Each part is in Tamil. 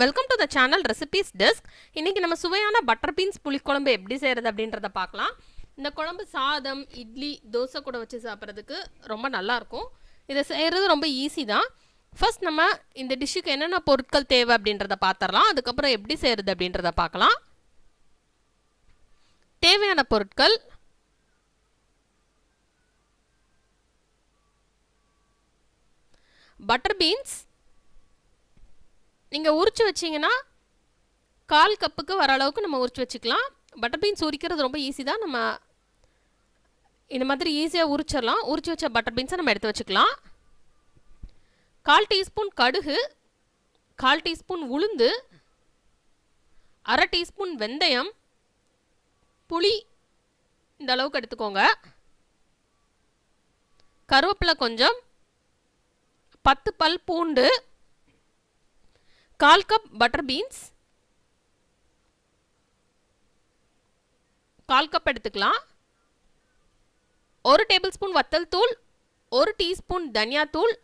Welcome to the channel recipes desk. இன்றைக்கி நம்ம சுவையான பட்டர் பீன்ஸ் புளிக்குழம்பு எப்படி செய்கிறது அப்படின்றத பார்க்கலாம். இந்த குழம்பு சாதம், இட்லி, தோசை கூட வச்சு சாப்பிட்றதுக்கு ரொம்ப நல்லாயிருக்கும். இதை செய்கிறது ரொம்ப ஈஸி தான். ஃபர்ஸ்ட் நம்ம இந்த டிஷ்ஷுக்கு என்னென்ன பொருட்கள் தேவை அப்படின்றத பார்த்துடலாம். அதுக்கப்புறம் எப்படி செய்கிறது அப்படின்றத பார்க்கலாம். தேவையான பொருட்கள்: பட்டர் பீன்ஸ் நீங்கள் உரிச்சு வச்சிங்கன்னா 1/4 கப்புக்கு வர அளவுக்கு நம்ம உரிச்சு வச்சுக்கலாம். பட்டர் பீன்ஸ் உரிக்கிறது ரொம்ப ஈஸி தான். நம்ம இந்த மாதிரி ஈஸியாக உரிச்சிடலாம். உரிச்சு வச்ச பட்டர் பீன்ஸை நம்ம எடுத்து வச்சுக்கலாம். 1/4 டீஸ்பூன் கடுகு, 1/4 டீஸ்பூன் உளுந்து, 1/2 டீஸ்பூன் வெந்தயம், புளி இந்த அளவுக்கு எடுத்துக்கோங்க. கருவேப்பிலை கொஞ்சம், 10 பல் பூண்டு, 1/4 கப் பட்டர் பீன்ஸ், 1/4 கப் எடுத்துக்கலாம். 1 டேபிள் ஸ்பூன் வத்தல் தூள், 1 டீஸ்பூன் தனியாத்தூள்,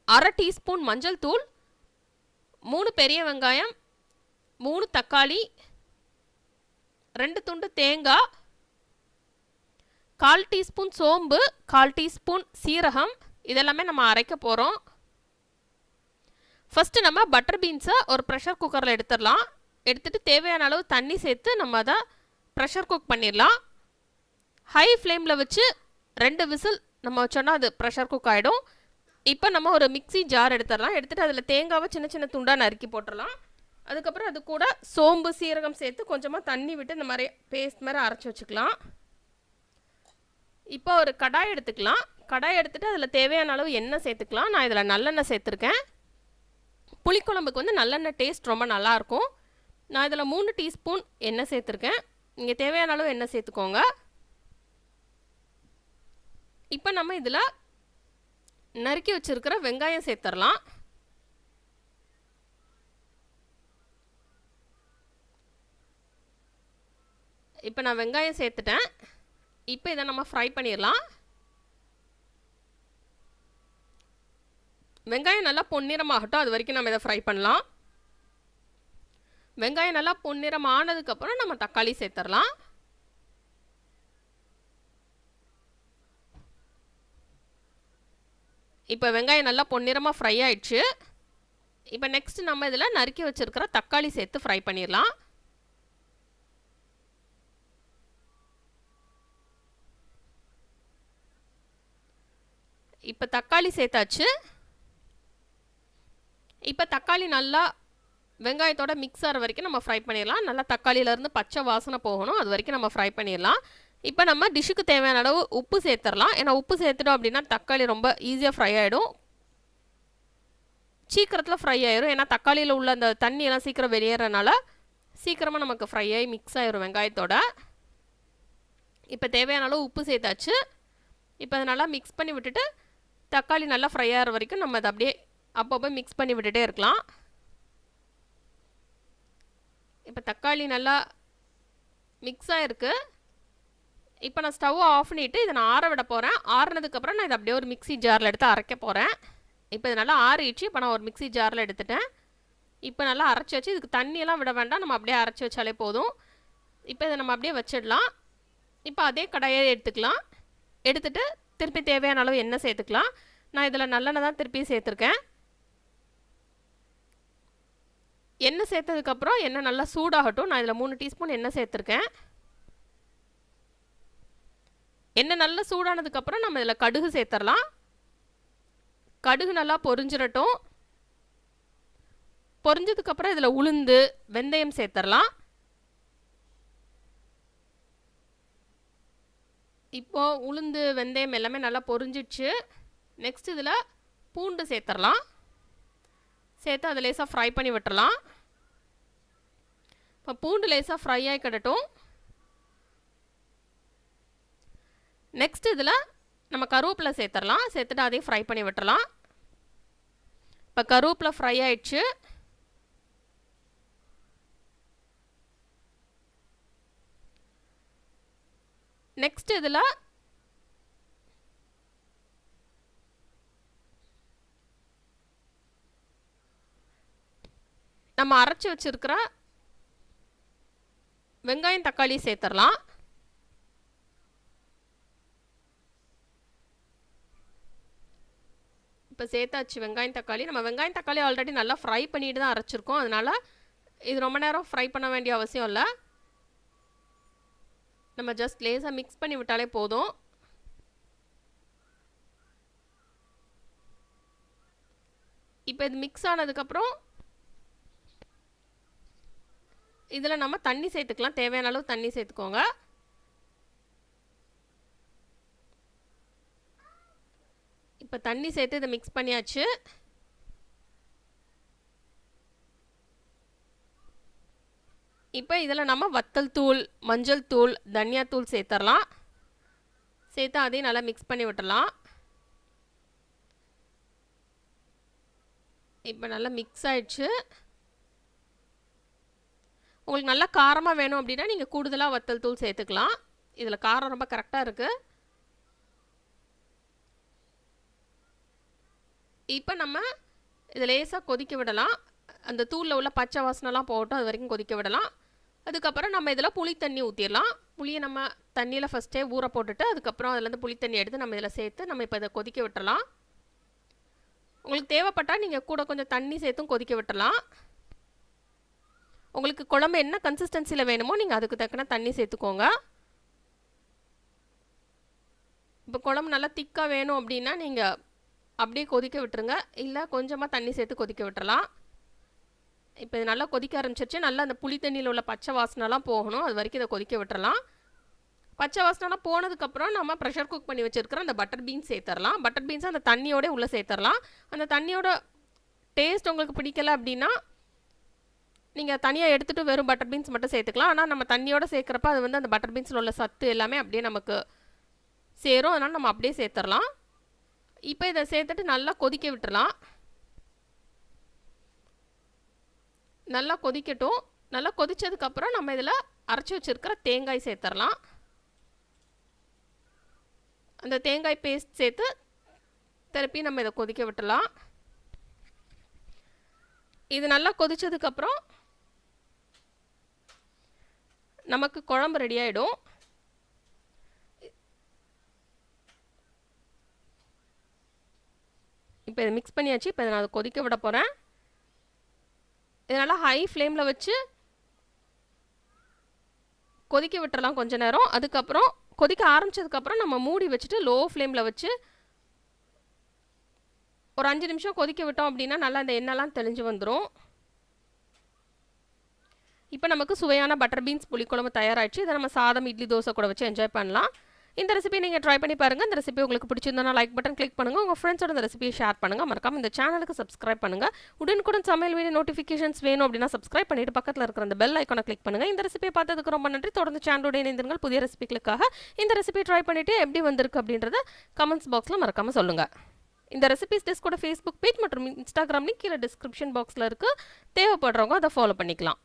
1/2 டீஸ்பூன் மஞ்சள் தூள், 3 பெரிய வெங்காயம், 3 தக்காளி, 2 துண்டு தேங்காய், 1/4 டீஸ்பூன் சோம்பு, 1/4 டீஸ்பூன் சீரகம். இதெல்லாமே நம்ம அரைக்க போகிறோம். ஃபஸ்ட்டு நம்ம பட்டர் பீன்ஸை ஒரு ப்ரெஷர் குக்கரில் எடுத்துடலாம். எடுத்துகிட்டு தேவையான அளவு தண்ணி சேர்த்து நம்ம அதை ப்ரெஷர் குக் பண்ணிடலாம். ஹை ஃப்ளேமில் வச்சு 2 விசில் நம்ம வச்சோன்னா அது ப்ரெஷர் குக் ஆகிடும். இப்போ நம்ம ஒரு மிக்ஸி ஜார் எடுத்துடலாம். எடுத்துகிட்டு அதில் தேங்காவை சின்ன சின்ன துண்டாக நறுக்கி போட்டுடலாம். அதுக்கப்புறம் அது கூட சோம்பு, சீரகம் சேர்த்து கொஞ்சமாக தண்ணி விட்டு இந்த மாதிரி பேஸ்ட் மாதிரி அரைச்சி வச்சுக்கலாம். இப்போ ஒரு கடாய் எடுத்துக்கலாம். கடாய் எடுத்துகிட்டு அதில் தேவையான அளவு எண்ணெய் சேர்த்துக்கலாம். நான் இதில் நல்லெண்ணெய் சேர்த்துருக்கேன். புளிக்குழம்புக்கு வந்து நல்லெண்ணெய் டேஸ்ட் ரொம்ப நல்லாயிருக்கும். நான் இதில் 3 டீஸ்பூன் எண்ணெய் சேர்த்துருக்கேன். நீங்கள் தேவையான அளவு எண்ணெய் சேர்த்துக்கோங்க. இப்போ நம்ம இதில் நறுக்கி வச்சுருக்கிற வெங்காயம் சேர்த்துடலாம். இப்போ நான் வெங்காயம் சேர்த்துட்டேன். இப்போ இதை நம்ம ஃப்ரை பண்ணிடலாம். வெங்காயம் நல்லா பொன்னிறமாகட்டும், அது வரைக்கும் நம்ம இதை ஃப்ரை பண்ணலாம். வெங்காயம் நல்லா பொன்னிறம் ஆனதுக்கப்புறம் நம்ம தக்காளி சேர்த்துடலாம். இப்போ வெங்காயம் நல்லா பொன்னிறமாக ஃப்ரை ஆயிடுச்சு. இப்போ நெக்ஸ்ட் நம்ம இதில் நறுக்கி வச்சுருக்கிற தக்காளி சேர்த்து ஃப்ரை பண்ணிடலாம். இப்போ தக்காளி சேர்த்தாச்சு. இப்போ தக்காளி நல்லா வெங்காயத்தோட மிக்ஸ் ஆகிற வரைக்கும் நம்ம ஃப்ரை பண்ணிடலாம். நல்லா தக்காளியிலேருந்து பச்சை வாசனை போகணும், அது வரைக்கும் நம்ம ஃப்ரை பண்ணிடலாம். இப்போ நம்ம டிஷ்ஷுக்கு தேவையான அளவு உப்பு சேர்த்துடலாம். ஏன்னா உப்பு சேர்த்துட்டோம் அப்படின்னா தக்காளி ரொம்ப ஈஸியாக ஃப்ரை ஆகிடும், சீக்கிரத்தில் ஃப்ரை ஆயிடும். ஏன்னா தக்காளியில் உள்ள அந்த தண்ணியெல்லாம் சீக்கிரம் வெளியேறனால சீக்கிரமாக நமக்கு ஃப்ரை ஆகி மிக்ஸ் ஆகிடும் வெங்காயத்தோட. இப்போ தேவையான அளவு உப்பு சேர்த்தாச்சு. இப்போ அதை நல்லா மிக்ஸ் பண்ணி விட்டுட்டு தக்காளி நல்லா ஃப்ரை ஆகிற வரைக்கும் நம்ம அதை அப்படியே அப்பப்போ மிக்ஸ் பண்ணி விட்டுட்டே இருக்கலாம். இப்போ தக்காளி நல்லா மிக்ஸ் ஆகிருக்கு. இப்போ நான் ஸ்டவ் ஆஃப் பண்ணிவிட்டு இதை நான் ஆற விட போகிறேன். ஆறுனதுக்கப்புறம் நான் இதை அப்படியே ஒரு மிக்ஸி ஜாரில் எடுத்து அரைக்க போகிறேன். இப்போ இது நல்லா ஆறிடுச்சு. இப்போ நான் ஒரு மிக்ஸி ஜாரில் எடுத்துட்டேன். இப்போ நல்லா அரைச்சி வச்சு, இதுக்கு தண்ணியெல்லாம் விட வேண்டாம், நம்ம அப்படியே அரைச்சி வச்சாலே போதும். இப்போ இதை நம்ம அப்படியே வச்சிடலாம். இப்போ அதே கடாயை எடுத்துக்கலாம். எடுத்துகிட்டு திருப்பி தேவையான அளவு எண்ணெய் சேர்த்துக்கலாம். நான் இதில் நல்லெண்ணெய் தான் திருப்பி சேர்த்துருக்கேன். எண்ணெய் சேர்த்ததுக்கப்புறம் எண்ணெய் நல்லா சூடாகட்டும். நான் இதில் 3 டீஸ்பூன் எண்ணெய் சேர்த்துருக்கேன். எண்ணெய் நல்லா சூடானதுக்கப்புறம் நம்ம இதில் கடுகு சேர்த்துடலாம். கடுகு நல்லா பொரிஞ்சிடட்டும். பொரிஞ்சதுக்கப்புறம் இதில் உளுந்து, வெந்தயம் சேர்த்துடலாம். இப்போது உளுந்து, வெந்தயம் எல்லாமே நல்லா பொரிஞ்சிடுச்சு. நெக்ஸ்ட் இதில் பூண்டு சேர்த்துடலாம். சேர்த்து அதை லேசாக ஃப்ரை பண்ணி விட்டுறலாம். இப்போ பூண்டு லேசாக ஃப்ரை ஆகி கிடட்டும். நெக்ஸ்ட் இதில் நம்ம கருவேப்பிலை சேர்த்துடலாம். சேர்த்துட்டு அதையும் ஃப்ரை பண்ணி விட்டுறலாம். இப்போ கருவேப்பிலை ஃப்ரை ஆயிடுச்சு. நெக்ஸ்ட் இதில் நம்ம அரைச்சி வச்சுருக்கிற வெங்காயம் தக்காளி சேர்த்துடலாம். இப்போ சேர்த்தாச்சு வெங்காயம் தக்காளி. நம்ம வெங்காயம் தக்காளி ஆல்ரெடி நல்லா ஃப்ரை பண்ணிட்டு தான் அரைச்சிருக்கோம். அதனால் இது ரொம்ப நேரம் ஃப்ரை பண்ண வேண்டிய அவசியம் இல்லை. நம்ம ஜஸ்ட் லேசாக மிக்ஸ் பண்ணி விட்டாலே போதும். இப்போ இது மிக்ஸ் ஆனதுக்கப்புறம் இதில் நம்ம தண்ணி சேர்த்துக்கலாம். தேவையான அளவு தண்ணி சேர்த்துக்கோங்க. இப்போ தண்ணி சேர்த்து இதை மிக்ஸ் பண்ணியாச்சு. இப்போ இதில் நம்ம வத்தல் தூள், மஞ்சள் தூள், தனியாத்தூள் சேர்த்துடலாம். சேர்த்து அதையும் நல்லா மிக்ஸ் பண்ணி விட்டுடலாம். இப்போ நல்லா மிக்ஸ் ஆயிடுச்சு. உங்களுக்கு நல்லா காரமாக வேணும் அப்படின்னா நீங்கள் கூடுதலாக வத்தல் தூள் சேர்த்துக்கலாம். இதில் காரம் ரொம்ப கரெக்டாக இருக்குது. இப்போ நம்ம இதில் லேசாக கொதிக்க விடலாம். அந்த தூளில் உள்ள பச்சை வாசனைலாம் போகட்டும், அது வரைக்கும் கொதிக்க விடலாம். அதுக்கப்புறம் நம்ம இதில் புளி தண்ணி ஊற்றிடலாம். புளியை நம்ம தண்ணியில் ஃபஸ்ட்டே ஊற போட்டுட்டு அதுக்கப்புறம் அதுலேருந்து புளி தண்ணி எடுத்து நம்ம இதில் சேர்த்து நம்ம இப்போ இதை கொதிக்க விட்டுறலாம். உங்களுக்கு தேவைப்பட்டால் நீங்கள் கூட கொஞ்சம் தண்ணி சேர்த்தும் கொதிக்க விட்டுறலாம். உங்களுக்கு குழம்பு என்ன கன்சிஸ்டன்சியில் வேணுமோ நீங்கள் அதுக்கு தக்கன தண்ணி சேர்த்துக்கோங்க. இப்போ குழம்பு நல்லா திக்காக வேணும் அப்படின்னா நீங்கள் அப்படியே கொதிக்க விட்டுருங்க. இல்லை கொஞ்சமாக தண்ணி சேர்த்து கொதிக்க விட்டுறலாம். இப்போ இது நல்லா கொதிக்க ஆரம்பிச்சிருச்சு. நல்லா அந்த புளி தண்ணியில் உள்ள பச்சை வாசனைலாம் போகணும், அது வரைக்கும் இதை கொதிக்க விட்டுறலாம். பச்சை வாசனைலாம் போனதுக்கப்புறம் நம்ம ப்ரெஷர் குக் பண்ணி வச்சுருக்கிற அந்த பட்டர் பீன்ஸ் சேர்த்துடலாம். பட்டர் பீன்ஸை அந்த தண்ணியோட உள்ளே சேர்த்துடலாம். அந்த தண்ணியோட டேஸ்ட் உங்களுக்கு பிடிக்கல அப்படின்னா நீங்கள் தனியாக எடுத்துகிட்டு வெறும் பட்டர் பீன்ஸ் மட்டும் சேர்த்துக்கலாம். ஆனால் நம்ம தண்ணியோடு சேர்க்குறப்ப அது வந்து அந்த பட்டர் பீன்ஸில் உள்ள சத்து எல்லாமே அப்படியே நமக்கு சேரும். அதனால் நம்ம அப்படியே சேர்த்துடலாம். இப்போ இதை சேர்த்துட்டு நல்லா கொதிக்க விட்டுறலாம். நல்லா கொதிக்கட்டும். நல்லா கொதித்ததுக்கப்புறம் நம்ம இதில் அரைச்சி வச்சுருக்கிற தேங்காய் சேர்த்துடலாம். அந்த தேங்காய் பேஸ்ட் சேர்த்து திருப்பி நம்ம இதை கொதிக்க விட்டுடலாம். இது நல்லா கொதித்ததுக்கப்புறம் நமக்கு குழம்பு ரெடி ஆகிடும். இப்போ இதை மிக்ஸ் பண்ணியாச்சு. இப்போ இதை நான் அதை கொதிக்க விட போகிறேன். இதனால் ஹை ஃப்ளேமில் வச்சு கொதிக்க விட்டுறலாம் கொஞ்ச நேரம். அதுக்கப்புறம் கொதிக்க ஆரம்பித்ததுக்கப்புறம் நம்ம மூடி வச்சுட்டு லோ ஃப்ளேமில் வச்சு ஒரு 5 நிமிஷம் கொதிக்க விட்டோம் அப்படின்னா நல்லா இந்த எண்ணெய்லாம் தெளிஞ்சு வந்துடும். இப்போ நமக்கு சுவையான பட்டர் பீன்ஸ் புளிக்குழம்பு தயாராகிடுச்சு. இதை நம்ம சாதம், இட்லி, தோசை கூட வச்சு என்ஜாய் பண்ணலாம். இந்த ரெசிபி நீங்கள் ட்ரை பண்ணி பாருங்கள். இந்த ரெசிபி உங்களுக்கு பிடிச்சிருந்தா லைக் பட்டன் கிளிக் பண்ணுங்கள். உங்கள் ஃப்ரெண்ட்ஸோட இந்த ரெசிபியை ஷேர் பண்ணுங்கள். மறக்காம இந்த சேனலுக்கு சப்ஸ்கிரைப் பண்ணுங்கள். உடனுக்குடன் சமையல் வீடியோ நோட்டிஃபிகேஷன்ஸ் வேணும் அப்படின்னா சப்ஸ்கிரைப் பண்ணிட்டு பக்கத்தில் இருக்கிற அந்த பெல் ஐக்கானை கிளிக் பண்ணுங்கள். இந்த ரெசிபியை பார்த்ததுக்கு ரொம்ப நன்றி. தொடர்ந்து சேனலோட இணைந்திருங்கள். புதிய ரெசிபிகளுக்காக இந்த ரெசிபியை ட்ரை பண்ணிவிட்டு எப்படி வந்திருக்கு அப்படின்றத கமெண்ட்ஸ் பாக்ஸில் மறக்காமல் சொல்லுங்கள். இந்த ரெசிபிஸ் டெஸ்கோட ஃபேஸ்புக் பேஜ் மற்றும் இன்ஸ்டாகிராம் லிங்க் கீழே டிஸ்கிரிப்ஷன் பாக்ஸில் இருக்குது. தேவைப்படுறவங்க அதை ஃபாலோ பண்ணிக்கலாம்.